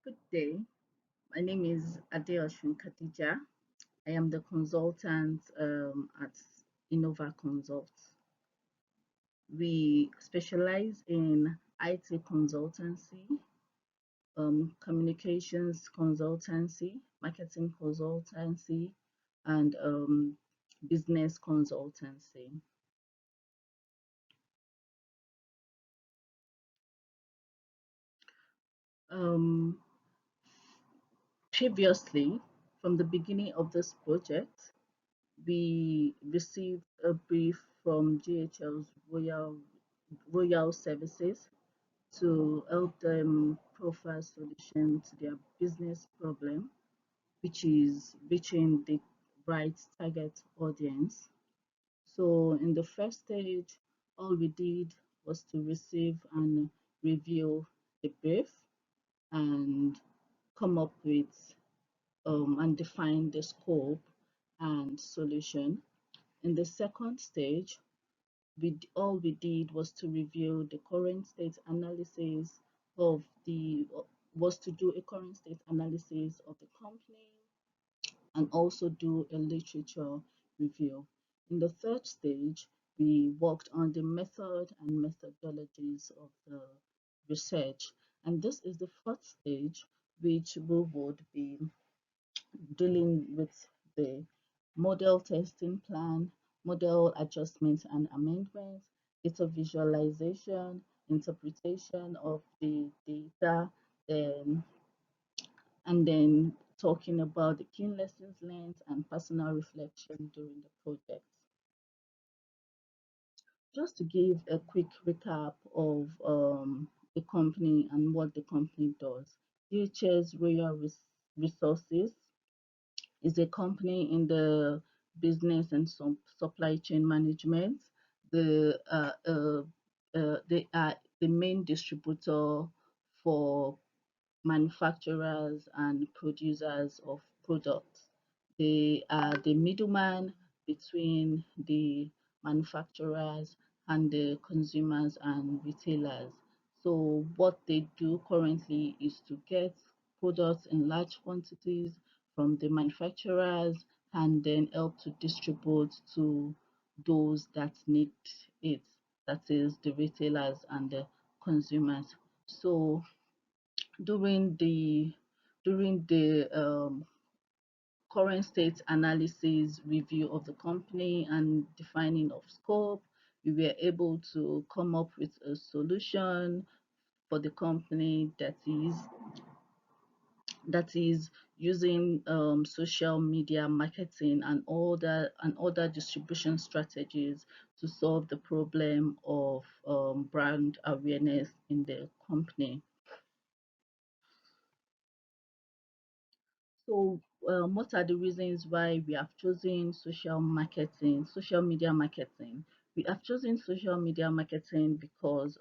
Good day. My name is Adeoshun Khadija. I am the consultant at Innova Consult. We specialize in IT consultancy, communications consultancy, marketing consultancy, and business consultancy. Um, Previously, from the beginning of this project, we received a brief from GHL's Royal Services to help them profile solution to their business problem, which is reaching the right target audience. So in the first stage, all we did was to receive and review the brief and come up with and define the scope and solution. In the second stage, all we did was to review the current state analysis of the was to do a current state analysis of the company and also do a literature review. In the third stage, we worked on the method and methodologies of the research. And this is the fourth stage, which we would be dealing with the model testing plan, model adjustments and amendments, data visualization, interpretation of the data, then and then talking about the key lessons learned and personal reflection during the project. Just to give a quick recap of the company and what the company does. DHS Resources is a company in the business and supply chain management. The, they are the main distributor for manufacturers and producers of products. They are the middleman between the manufacturers and the consumers and retailers. So what they do currently is to get products in large quantities from the manufacturers and then help to distribute to those that need it, that is the retailers and the consumers. So during the current state analysis review of the company and defining of scope, we were able to come up with a solution for the company that is using social media marketing and other distribution strategies to solve the problem of brand awareness in the company. So, what are the reasons why we have chosen social media marketing? We have chosen social media marketing because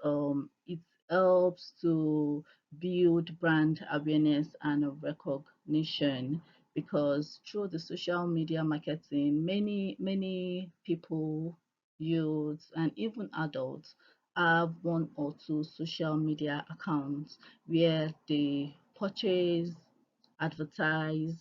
it helps to build brand awareness and recognition. Because through the social media marketing, many people, youths, and even adults have one or two social media accounts where they purchase, advertise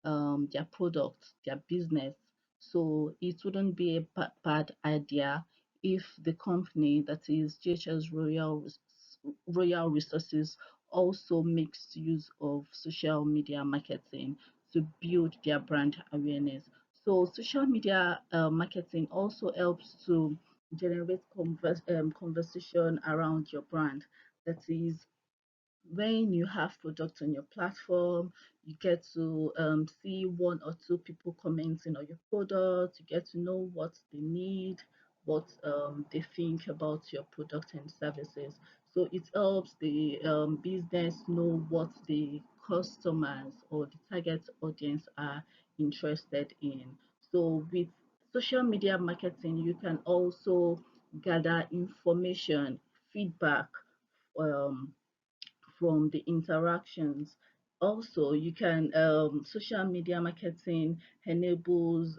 their product, their business. So it wouldn't be a bad idea if the company, that is JHS Royal Resources, also makes use of social media marketing to build their brand awareness. So social media marketing also helps to generate conversation around your brand. That is, when you have products on your platform, you get to see one or two people commenting on your product. You get to know what they need, what they think about your product and services. So it helps the business know what the customers or the target audience are interested in. So with social media marketing, you can also gather information, feedback, um, from the interactions. Also, you can social media marketing enables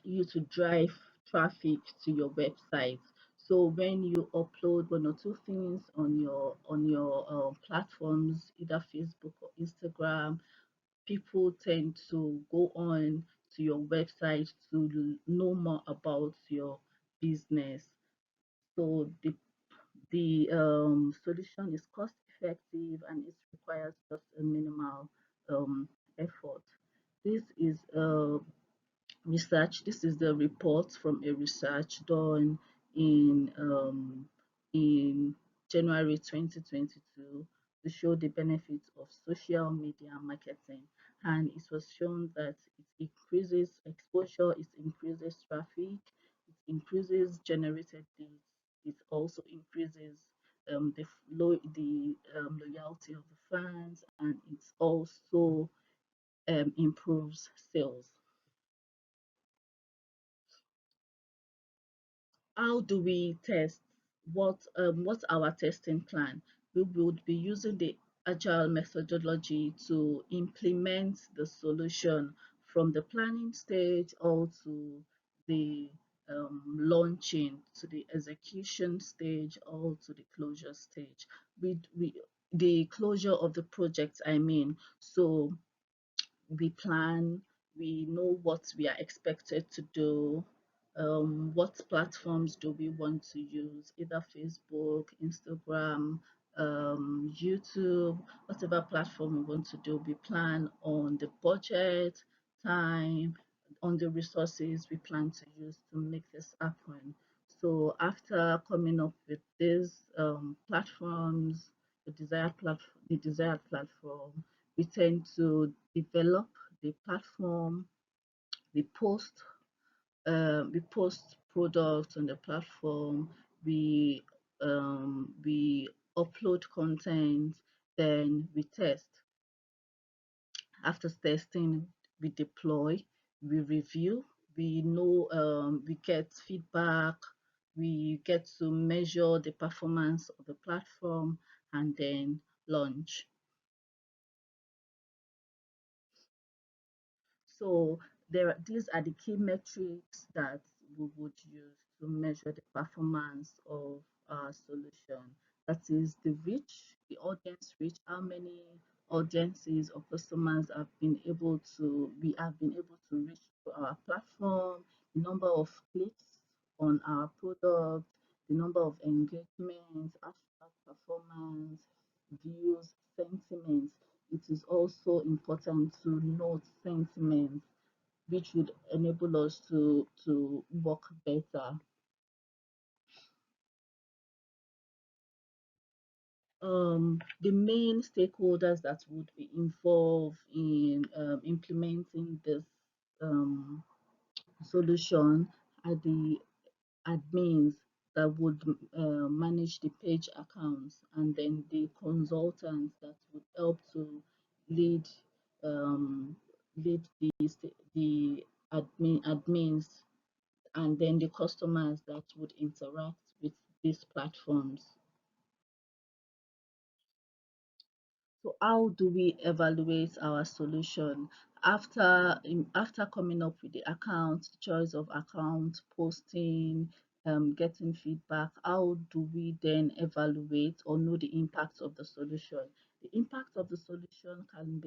you to drive traffic to your website. So when you upload one or two things on your platforms, either Facebook or Instagram, people tend to go on to your website to know more about your business. So the solution is cost effective and it requires just a minimal um, effort. This is research. This is the report from a research done in um, in January 2022 to show the benefits of social media marketing, and it was shown that it increases exposure, it increases traffic, it increases generated leads, it also increases the loyalty of the fans, and it also improves sales. How do we test? What's our testing plan? We would be using the agile methodology to implement the solution from the planning stage all to the launching, to the execution stage, all to the closure stage. We the closure of the project, I mean. So we plan, we know what we are expected to do, what platforms do we want to use, either Facebook, Instagram, YouTube, whatever platform we want to do. We plan on the budget, time, on the resources we plan to use to make this happen. So after coming up with these platforms, the desired platform, we tend to develop the platform, we post we post products on the platform, we upload content, then we test. After testing, we deploy, we review, we know, we get feedback, we get to measure the performance of the platform, and then launch. So these are the key metrics that we would use to measure the performance of our solution. That is the reach, the audience reach, how many audiences or customers we have been able to reach to our platform, the number of clicks on our product, the number of engagements, hashtag performance, views, sentiments. It is also important to note sentiment, which would enable us to work better. The main stakeholders that would be involved in implementing this um, solution are the admins that would manage the page accounts, and then the consultants that would help to lead um, lead the admins, and then the customers that would interact with these platforms. So how do we evaluate our solution after coming up with the account, choice of account, posting, getting feedback? How do we then evaluate or know the impact of the solution? The impact of the solution can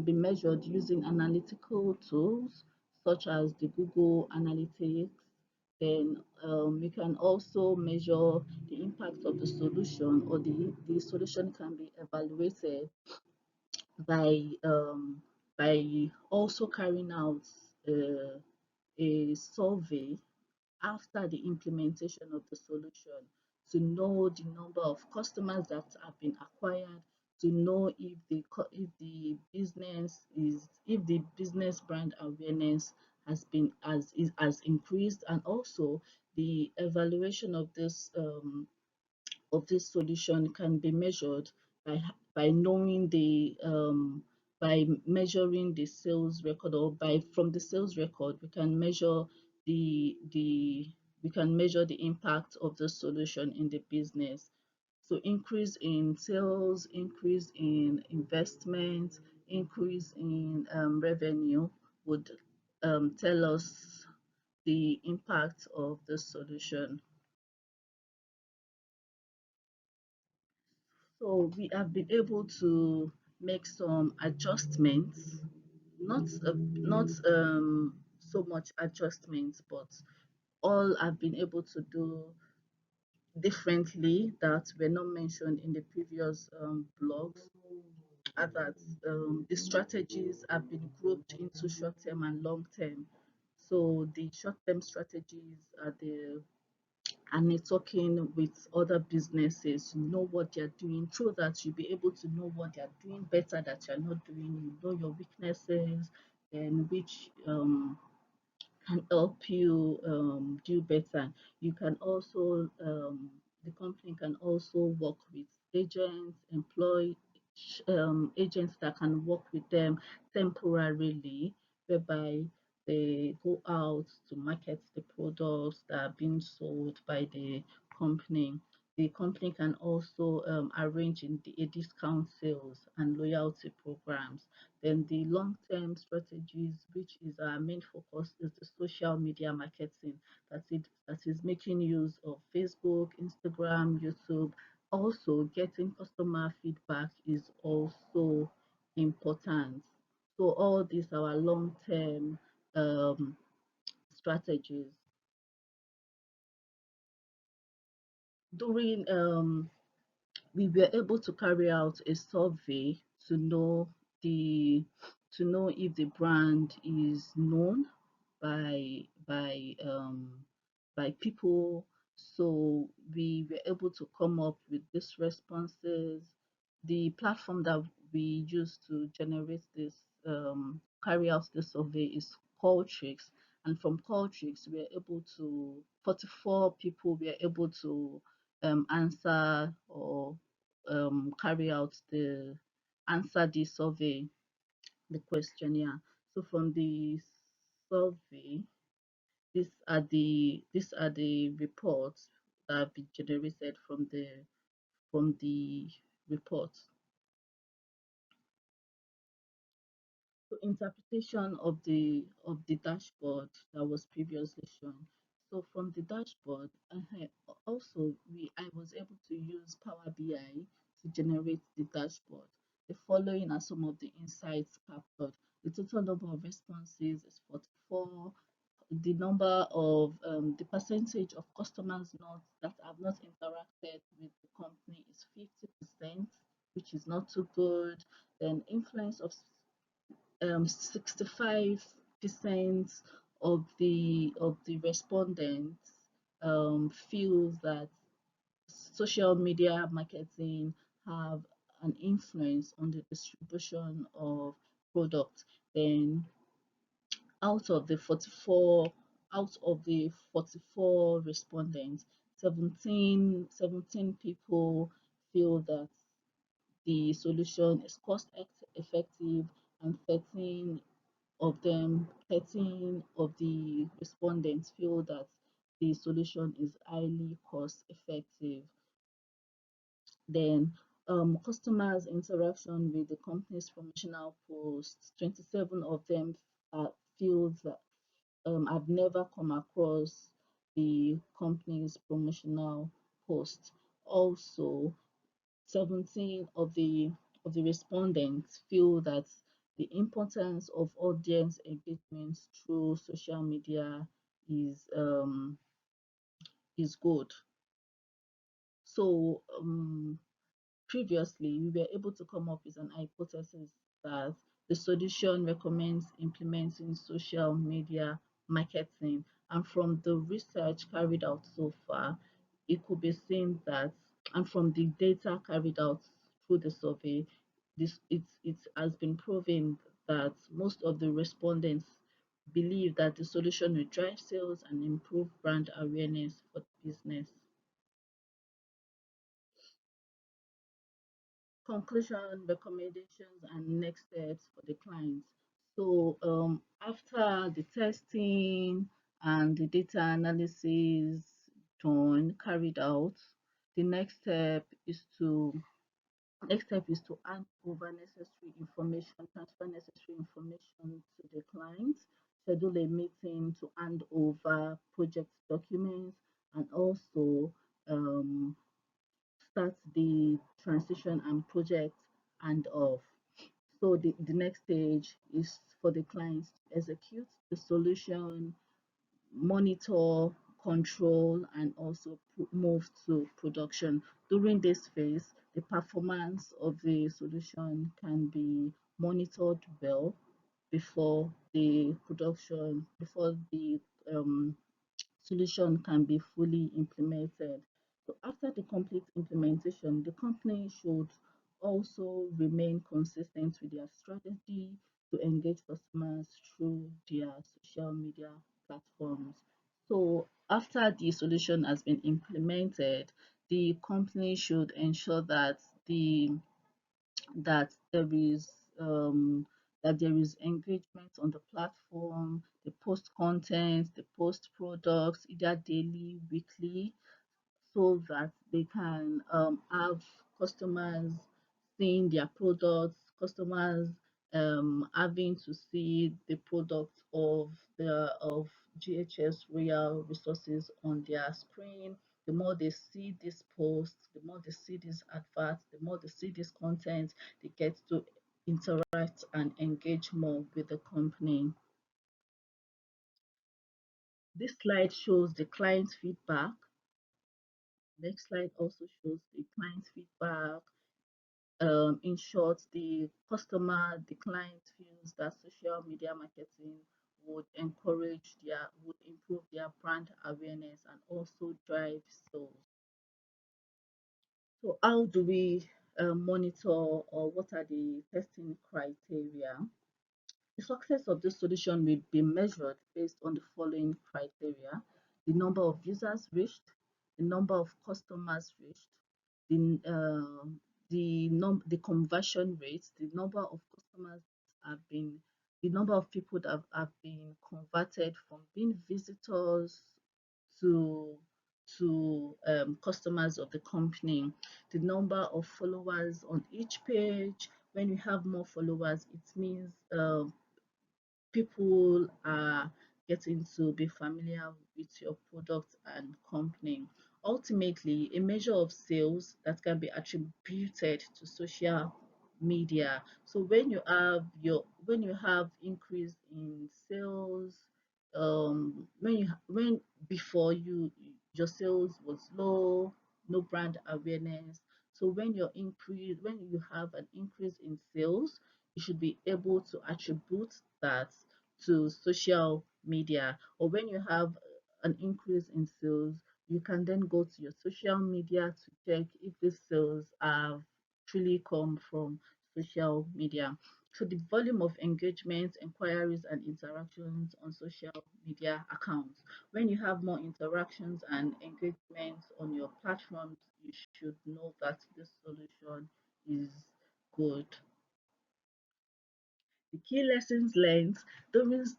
be measured using analytical tools such as the Google Analytics. Then you can also measure the impact of the solution, or the solution can be evaluated by also carrying out uh, a survey after the implementation of the solution to know the number of customers that have been acquired, to know if the business brand awareness has increased, and also the evaluation of this solution can be measured by knowing by measuring the sales record, or by from the sales record we can measure the we can measure the impact of the solution in the business. So increase in sales, increase in investment, increase in revenue would tell us the impact of the solution. So we have been able to make some adjustments, not so much adjustments, but all I've been able to do differently that were not mentioned in the previous blogs are that the strategies have been grouped into short term and long term. So the short term strategies are the and networking with other businesses, you know what they're doing, through that you'll be able to know what they're doing better that you're not doing, you know your weaknesses and which can help you do better. You can also, the company can also work with agents, employ agents that can work with them temporarily, whereby they go out to market the products that are being sold by the company. The company can also arrange in a discount sales and loyalty programs. Then the long-term strategies, which is our main focus, is the social media marketing. That is making use of Facebook, Instagram, YouTube. Also, getting customer feedback is also important. So all these are our long-term um, strategies. During we were able to carry out a survey to know the to know if the brand is known by by people. So we were able to come up with these responses. The platform that we use to generate this carry out the survey is Qualtrics, and from Qualtrics we are able to 44 people were able to answer or carry out the answer the survey, the questionnaire. So from the survey, these are the reports that have been generated from the reports. So interpretation of the dashboard that was previously shown. So from the dashboard, also I was able to use Power BI to generate the dashboard. The following are some of the insights captured. The total number of responses is 44. The number of the percentage of customers not that have not interacted with the company is 50%, which is not too good. Then influence of 65% of the respondents feels that social media marketing have an influence on the distribution of products. Then out of the 44 out of the 44 respondents, 17 people feel that the solution is cost effective, and 13 of the respondents feel that the solution is highly cost effective. Then customers interaction with the company's promotional posts, 27 of them feel that I've never come across the company's promotional post. Also, 17 of the respondents feel that the importance of audience engagement through social media is good. So previously, we were able to come up with an hypothesis that the solution recommends implementing social media marketing. And from the research carried out so far, it could be seen that, and from the data carried out through the survey, it has been proven that most of the respondents believe that the solution will drive sales and improve brand awareness for the business. Conclusion, recommendations, and next steps for the clients. So after the testing and the data analysis done, carried out, the next step is to hand over necessary information, transfer necessary information to the client. schedule a meeting to hand over project documents, and also um, start the transition and project and off. So the next stage is for the clients to execute the solution, monitor, control, and also move to production. During this phase, the performance of the solution can be monitored well before the um, solution can be fully implemented. So after the complete implementation, the company should also remain consistent with their strategy to engage customers through their social media platforms. So after the solution has been implemented, the company should ensure that there is um, that there is engagement on the platform. They post content, they post products either daily, weekly, so that they can have customers seeing their products, customers having to see the products of GHS Royal Resources on their screen. The more they see this post, the more they see this advert, the more they see this content, they get to interact and engage more with the company. This slide shows the client feedback. Next slide also shows the client feedback. In short, the client feels that social media marketing would improve their brand awareness and also drive sales. So how do we monitor, or what are the testing criteria? The success of this solution will be measured based on the following criteria: the number of users reached, the number of customers reached, the the conversion rate, the number of customers have been, the number of people that have been converted from being visitors to customers of the company, the number of followers on each page. When you have more followers, it means people are getting to be familiar with your product and company. Ultimately, a measure of sales that can be attributed to social media. So when you have increase in sales, when before your sales was low, no brand awareness. So when you have an increase in sales, you should be able to attribute that to social media. Or when you have an increase in sales, you can then go to your social media to check if the sales have truly come from social media. So the volume of engagement, inquiries, and interactions on social media accounts. When you have more interactions and engagements on your platforms, you should know that this solution is good. The key lessons learned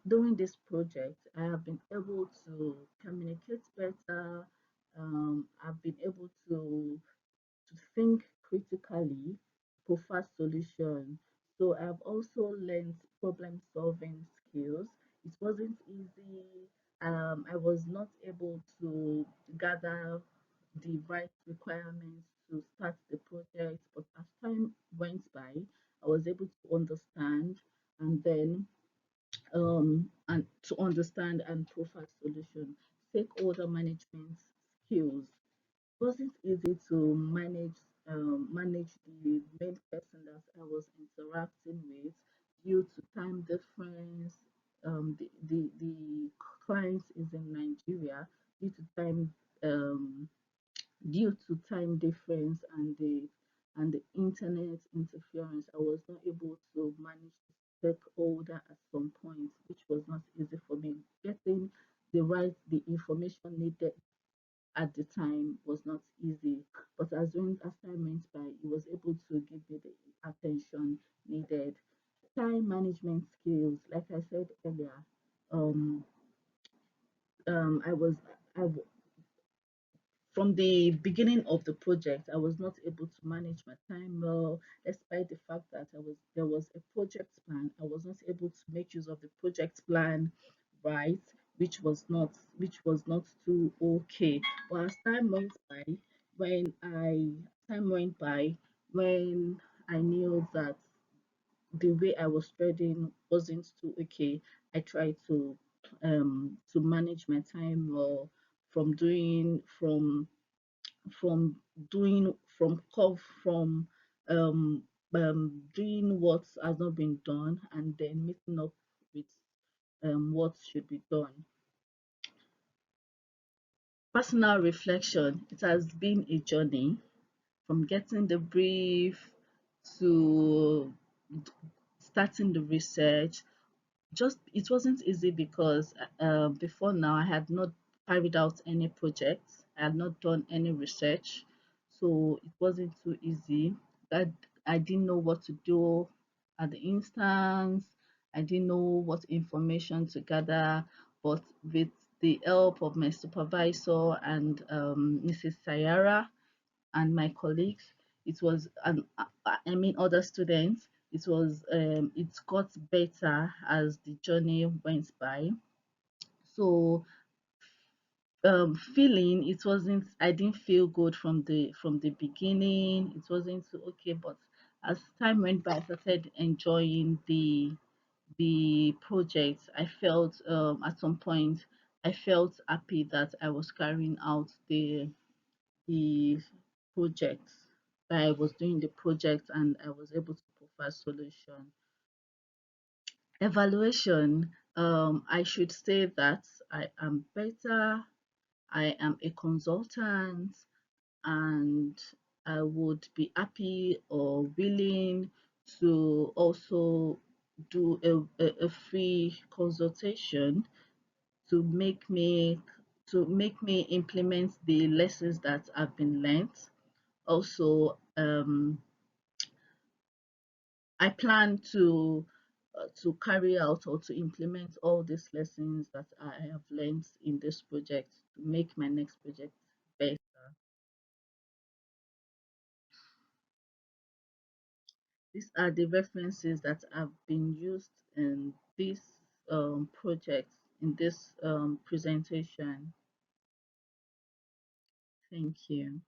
during this project: I have been able to communicate better. I've been able to think critically, prefer solution. So I've also learned problem solving skills. It wasn't easy. I was not able to gather the right requirements to start the project, but as time went by, I was able to understand and then and profile solution. Stakeholder management skills. It wasn't easy to manage the main person that I was interacting with due to time difference. The client is in Nigeria. Due to time um, due to time difference and the internet interference, I was not able to manage the stakeholder at some point, which was not easy for me. Getting the information needed at the time was not easy, but as time went by, he was able to give me the attention needed. Time management skills, like I said earlier, um, I was I from the beginning of the project, I was not able to manage my time well, despite the fact that there was a project plan. I was not able to make use of the project plan right, which was not too okay. But as time went by, when I time went by, when I knew that the way I was studying wasn't too okay, I tried to manage my time well, from doing from doing from cov from doing what has not been done, and then meeting up with what should be done. Personal reflection. It has been a journey from getting the brief to starting the research. Just it wasn't easy because before now I had not carried out any projects, I had not done any research, so it wasn't too easy. That I didn't know what to do at the instance, I didn't know what information to gather, but with the help of my supervisor and Mrs. Sayara and my colleagues, it was and I mean other students, it got better as the journey went by. So feeling, it wasn't I didn't feel good from the beginning. It wasn't so okay, but as time went by, I started enjoying the project. I felt at some point I felt happy that I was carrying out the project, that I was doing the project and I was able to provide solution. Evaluation, I should say that I am better, I am a consultant, and I would be happy or willing to also do a free consultation to make me implement the lessons that have been learned. Also, I plan to carry out or to implement all these lessons that I have learned in this project to make my next project better. These are the references that have been used in this project, in this presentation. Thank you.